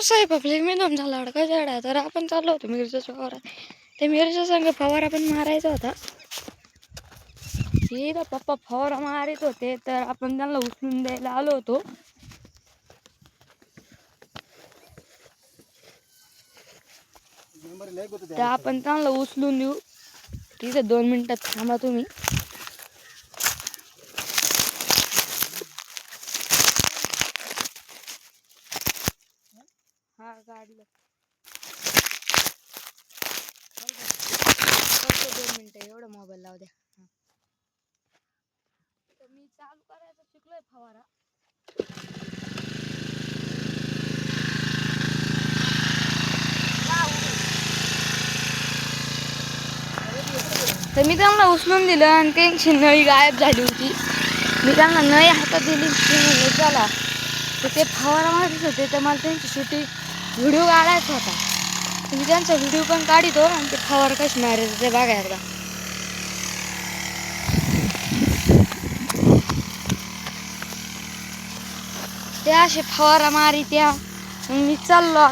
साहेब आपले मिळून झाला अडका झाडा तर आपण चाललो होतो मिरच्याच्या फवारा. ते मिरच्या संग फवारा पण मारायचा होता. हे पप्पा फवारा मारित होते तर आपण त्यांना उचलून द्यायला आलो होतो. तर आपण त्यांना उचलून देऊ. तिथे 2 मिनिटात थांबा तुम्ही. हा काढलं. 2 मिनिटं एवढं मोबाईल लावू द्या. तर मी चालू करायचं शिकलोय फवारा. तर मी त्यांना उचलून दिलं आणि त्यांची नळी गायब झाली होती. मी त्यांना नळी हातात दिली चला. तर ते फवारा मारत होते तर मला त्यांची शूटिंग व्हिडिओ काढायचा होता. तर मी त्यांचा व्हिडिओ पण काढतो आणि ते फवारा कशी मारायचं ते बघा एकदा. ते असे फवारा मारी त्या. मग मी चाललो